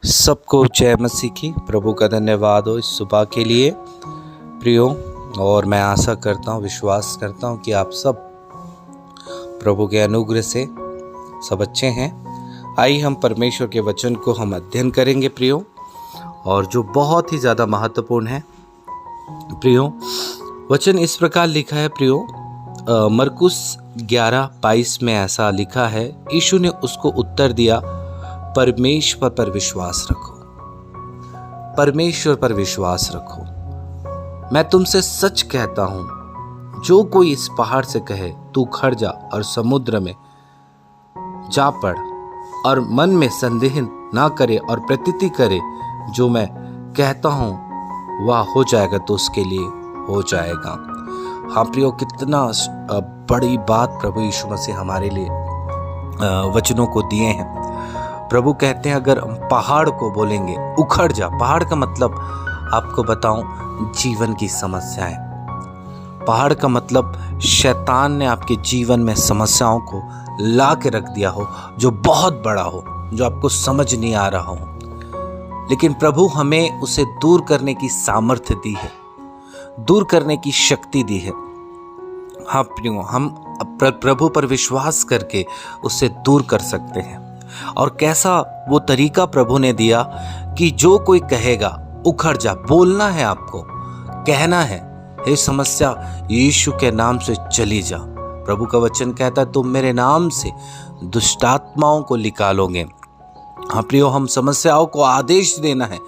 सबको जय मसीह की। प्रभु का धन्यवाद हो इस सुबह के लिए प्रियो। और मैं आशा करता हूँ, विश्वास करता हूँ कि आप सब प्रभु के अनुग्रह से सब अच्छे हैं। आइए हम परमेश्वर के वचन को हम अध्ययन करेंगे प्रियो, और जो बहुत ही ज़्यादा महत्वपूर्ण है प्रियो। वचन इस प्रकार लिखा है प्रियो, मरकुस 11:22 में ऐसा लिखा है, यीशु ने उसको उत्तर दिया, परमेश्वर पर विश्वास रखो, परमेश्वर पर विश्वास रखो। मैं तुमसे सच कहता हूं, जो कोई इस पहाड़ से कहे तू खड़ जा और समुद्र में जा पड़, और मन में संदेह ना करे और प्रतीति करे जो मैं कहता हूं वह हो जाएगा, तो उसके लिए हो जाएगा। हाँ प्रियो, कितना बड़ी बात प्रभु यीशु मसीह हमारे लिए वचनों को दिए हैं। प्रभु कहते हैं, अगर हम पहाड़ को बोलेंगे उखड़ जा, पहाड़ का मतलब आपको बताऊं, जीवन की समस्याएं। पहाड़ का मतलब शैतान ने आपके जीवन में समस्याओं को ला के रख दिया हो, जो बहुत बड़ा हो, जो आपको समझ नहीं आ रहा हो, लेकिन प्रभु हमें उसे दूर करने की सामर्थ्य दी है, दूर करने की शक्ति दी है। हाँ प्रियो, हम प्रभु पर विश्वास करके उसे दूर कर सकते हैं। और कैसा वो तरीका प्रभु ने दिया कि जो कोई कहेगा उखड़ जा, बोलना है, आपको कहना है, हे समस्या यीशु के नाम से चली जा। प्रभु का वचन कहता है, तुम मेरे नाम से दुष्टात्माओं को निकालोगे। हाँ प्रियो, हम समस्याओं को आदेश देना है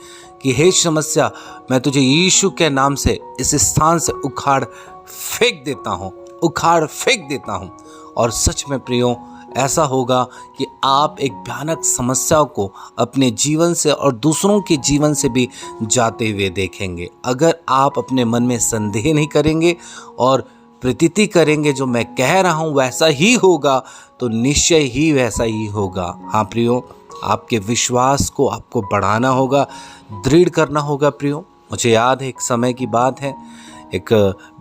कि हे समस्या, मैं तुझे यीशु के नाम से इस स्थान से उखाड़ फेंक देता हूँ, उखाड़ फेंक देता हूँ। और सच में प्रियो, ऐसा होगा कि आप एक भयानक समस्या को अपने जीवन से और दूसरों के जीवन से भी जाते हुए देखेंगे। अगर आप अपने मन में संदेह नहीं करेंगे और प्रतीति करेंगे जो मैं कह रहा हूँ वैसा ही होगा, तो निश्चय ही वैसा ही होगा। हाँ प्रियो, आपके विश्वास को आपको बढ़ाना होगा, दृढ़ करना होगा प्रियो। मुझे याद है, एक समय की बात है, एक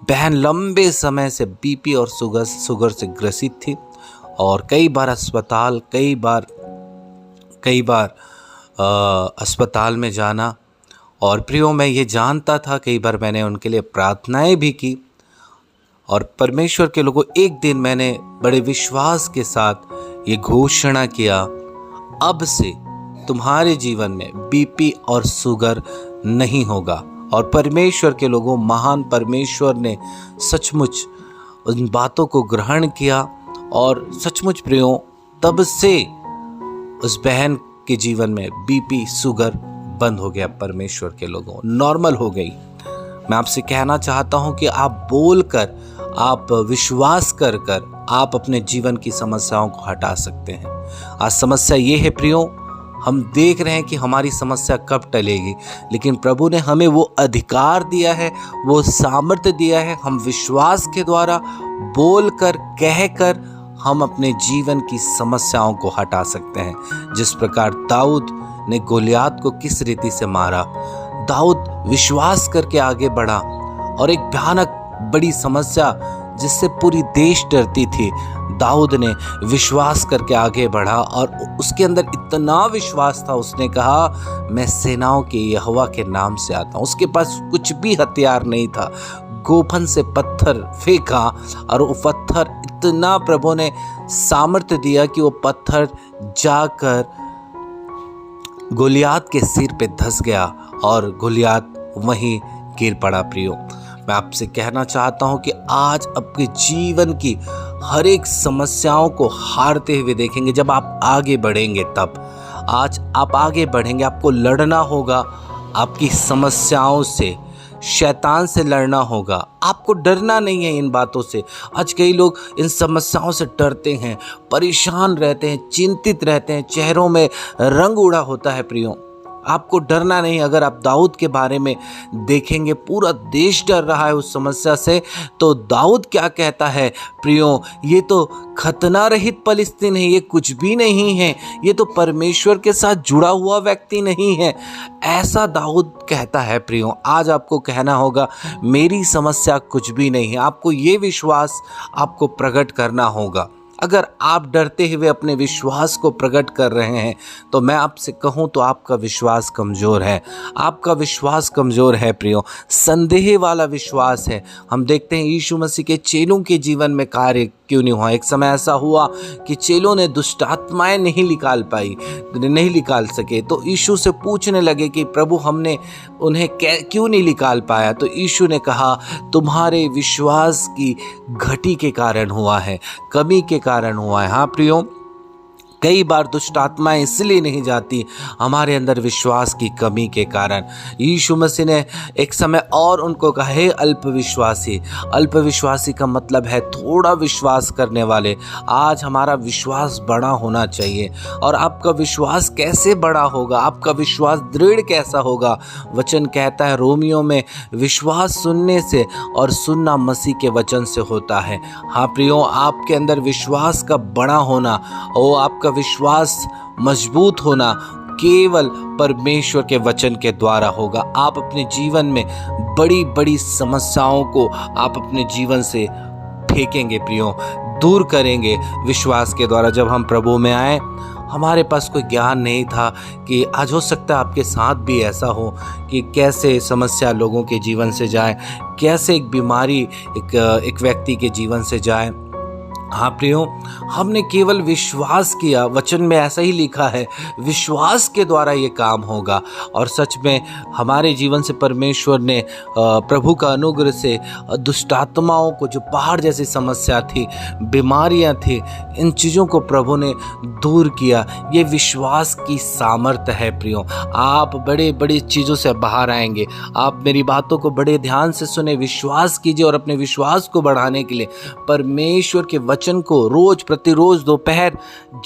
बहन लंबे समय से बीपी और शुगर से ग्रसित थी, और कई बार अस्पताल अस्पताल में जाना। और प्रियो, मैं ये जानता था, कई बार मैंने उनके लिए प्रार्थनाएं भी की। और परमेश्वर के लोगों, एक दिन मैंने बड़े विश्वास के साथ ये घोषणा किया, अब से तुम्हारे जीवन में बीपी और शुगर नहीं होगा। और परमेश्वर के लोगों, महान परमेश्वर ने सचमुच उन बातों को ग्रहण किया, और सचमुच प्रियो, तब से उस बहन के जीवन में बीपी शुगर बंद हो गया। परमेश्वर के लोगों, नॉर्मल हो गई। मैं आपसे कहना चाहता हूं कि आप बोलकर, आप विश्वास कर आप अपने जीवन की समस्याओं को हटा सकते हैं। आज समस्या ये है प्रियो, हम देख रहे हैं कि हमारी समस्या कब टलेगी, लेकिन प्रभु ने हमें वो अधिकार दिया है, वो सामर्थ्य दिया है। हम विश्वास के द्वारा बोलकर, कहकर हम अपने जीवन की समस्याओं को हटा सकते हैं। जिस प्रकार दाऊद ने गोलियात को किस रीति से मारा, दाऊद विश्वास करके आगे बढ़ा, और एक भयानक बड़ी समस्या जिससे पूरी देश डरती थी, दाऊद ने विश्वास करके आगे बढ़ा, और उसके अंदर इतना विश्वास था, उसने कहा, मैं सेनाओं के यहोवा के नाम से आता हूँ। उसके पास कुछ भी हथियार नहीं था, गोफन से पत्थर फेंका, और वो पत्थर इतना प्रभु ने सामर्थ्य दिया कि वो पत्थर जाकर गोलियात के सिर पे धंस गया, और गोलियात वहीं गिर पड़ा। प्रियो, मैं आपसे कहना चाहता हूं कि आज आपके जीवन की हर एक समस्याओं को हारते हुए देखेंगे जब आप आगे बढ़ेंगे। तब आज आप आगे बढ़ेंगे, आपको लड़ना होगा आपकी समस्याओं से, शैतान से लड़ना होगा। आपको डरना नहीं है इन बातों से। आज कई लोग इन समस्याओं से डरते हैं, परेशान रहते हैं, चिंतित रहते हैं, चेहरों में रंग उड़ा होता है। प्रियो, आपको डरना नहीं। अगर आप दाऊद के बारे में देखेंगे, पूरा देश डर रहा है उस समस्या से, तो दाऊद क्या कहता है प्रियो, ये तो खतना रहित पलिस्तीन है, ये कुछ भी नहीं है, ये तो परमेश्वर के साथ जुड़ा हुआ व्यक्ति नहीं है, ऐसा दाऊद कहता है। प्रियो, आज आपको कहना होगा, मेरी समस्या कुछ भी नहीं है। आपको ये विश्वास आपको प्रकट करना होगा। अगर आप डरते हुए अपने विश्वास को प्रकट कर रहे हैं तो मैं आपसे कहूं तो आपका विश्वास कमज़ोर है, आपका विश्वास कमज़ोर है प्रियो, संदेह वाला विश्वास है। हम देखते हैं यीशु मसीह के चेलों के जीवन में कार्य क्यों नहीं हुआ। एक समय ऐसा हुआ कि चेलों ने दुष्ट आत्माएं नहीं निकाल सके, तो यीशु से पूछने लगे कि प्रभु हमने उन्हें क्यों नहीं निकाल पाया। तो यीशु ने कहा तुम्हारे विश्वास की घटी के कारण हुआ है, कमी के कारण हुआ है। हाँ प्रियो, कई बार दुष्ट आत्माएं इसलिए नहीं जाती हमारे अंदर विश्वास की कमी के कारण। यीशु मसीह ने एक समय और उनको कहा, हे अल्पविश्वासी। अल्पविश्वासी का मतलब है थोड़ा विश्वास करने वाले। आज हमारा विश्वास बड़ा होना चाहिए। और आपका विश्वास कैसे बड़ा होगा, आपका विश्वास दृढ़ कैसा होगा? वचन कहता है रोमियो में, विश्वास सुनने से और सुनना मसीह के वचन से होता है। हाँ प्रियो, आपके अंदर विश्वास का बड़ा होना और आपका विश्वास मजबूत होना केवल परमेश्वर के वचन के द्वारा होगा। आप अपने जीवन में बड़ी बड़ी समस्याओं को आप अपने जीवन से फेंकेंगे प्रियो, दूर करेंगे विश्वास के द्वारा। जब हम प्रभु में आए, हमारे पास कोई ज्ञान नहीं था कि आज हो सकता है आपके साथ भी ऐसा हो कि कैसे समस्या लोगों के जीवन से जाए, कैसे एक बीमारी एक व्यक्ति के जीवन से जाए। हाँ प्रियो, हमने केवल विश्वास किया। वचन में ऐसा ही लिखा है, विश्वास के द्वारा ये काम होगा। और सच में हमारे जीवन से परमेश्वर ने प्रभु का अनुग्रह से दुष्ट आत्माओं को, जो पहाड़ जैसी समस्या थी, बीमारियां थी, इन चीज़ों को प्रभु ने दूर किया। ये विश्वास की सामर्थ्य है प्रियो। आप बड़े बड़ी चीज़ों से बाहर आएंगे। आप मेरी बातों को बड़े ध्यान से सुने, विश्वास कीजिए और अपने विश्वास को बढ़ाने के लिए परमेश्वर के वचन को रोज प्रतिरोज दोपहर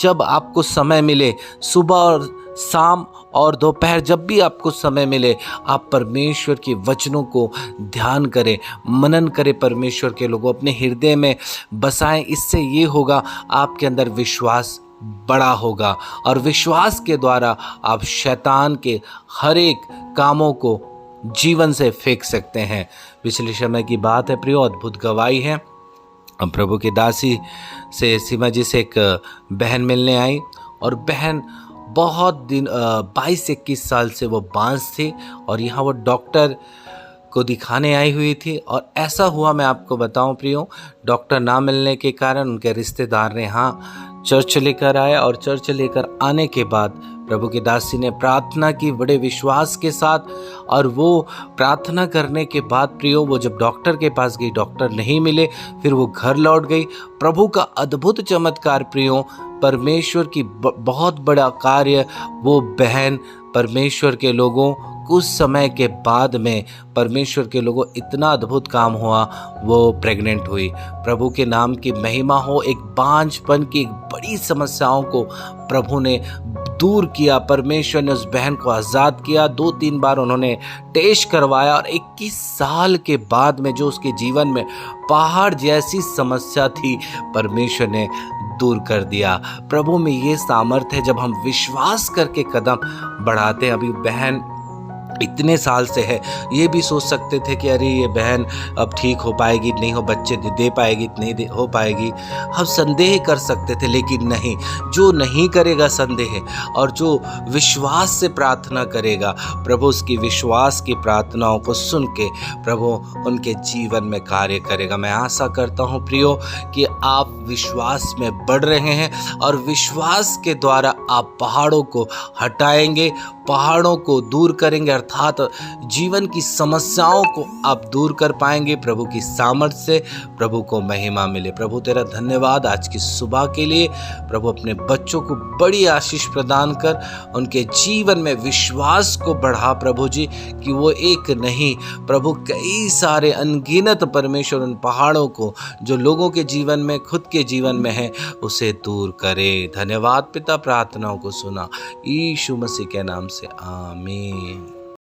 जब आपको समय मिले, सुबह और शाम और दोपहर जब भी आपको समय मिले, आप परमेश्वर के वचनों को ध्यान करें, मनन करें, परमेश्वर के लोगों अपने हृदय में बसाएं। इससे ये होगा आपके अंदर विश्वास बड़ा होगा और विश्वास के द्वारा आप शैतान के हर एक कामों को जीवन से फेंक सकते हैं। पिछले समय की बात है प्रियो, अद्भुत गवाही है। प्रभु की दासी से सीमा जी से एक बहन मिलने आई और बहन बहुत दिन 22-21 साल से वो बांझ थी और यहाँ वो डॉक्टर को दिखाने आई हुई थी। और ऐसा हुआ, मैं आपको बताऊं प्रियो, डॉक्टर ना मिलने के कारण उनके रिश्तेदार ने यहाँ चर्च लेकर आया और चर्च लेकर आने के बाद प्रभु की दासी ने प्रार्थना की बड़े विश्वास के साथ। और वो प्रार्थना करने के बाद प्रियो, वो जब डॉक्टर के पास गई, डॉक्टर नहीं मिले, फिर वो घर लौट गई। प्रभु का अद्भुत चमत्कार प्रियो, परमेश्वर की बहुत बड़ा कार्य। वो बहन परमेश्वर के लोगों, कुछ समय के बाद में परमेश्वर के लोगों इतना अद्भुत काम हुआ, वो प्रेग्नेंट हुई। प्रभु के नाम की महिमा हो। एक बांझपन की एक बड़ी समस्याओं को प्रभु ने दूर किया। परमेश्वर ने उस बहन को आज़ाद किया। 2-3 बार उन्होंने टेस्ट करवाया और 21 साल के बाद में जो उसके जीवन में पहाड़ जैसी समस्या थी, परमेश्वर ने दूर कर दिया। प्रभु में ये सामर्थ्य है जब हम विश्वास करके कदम बढ़ाते हैं। अभी बहन इतने साल से है, ये भी सोच सकते थे कि अरे ये बहन अब ठीक हो पाएगी नहीं, हो बच्चे दे पाएगी नहीं हो पाएगी, हम संदेह कर सकते थे। लेकिन नहीं, जो नहीं करेगा संदेह और जो विश्वास से प्रार्थना करेगा, प्रभु उसकी विश्वास की प्रार्थनाओं को सुन के प्रभु उनके जीवन में कार्य करेगा। मैं आशा करता हूँ प्रियो कि आप विश्वास में बढ़ रहे हैं और विश्वास के द्वारा आप पहाड़ों को हटाएंगे, पहाड़ों को दूर करेंगे, अर्थात जीवन की समस्याओं को आप दूर कर पाएंगे। प्रभु की सामर्थ्य से प्रभु को महिमा मिले। प्रभु तेरा धन्यवाद आज की सुबह के लिए। प्रभु अपने बच्चों को बड़ी आशीष प्रदान कर, उनके जीवन में विश्वास को बढ़ा प्रभु जी, कि वो एक नहीं प्रभु कई सारे अनगिनत परमेश्वर उन पहाड़ों को जो लोगों के जीवन में, खुद के जीवन में है, उसे दूर करे। धन्यवाद पिता, प्रार्थनाओं को सुना, यीशु मसीह के नाम से आमीन।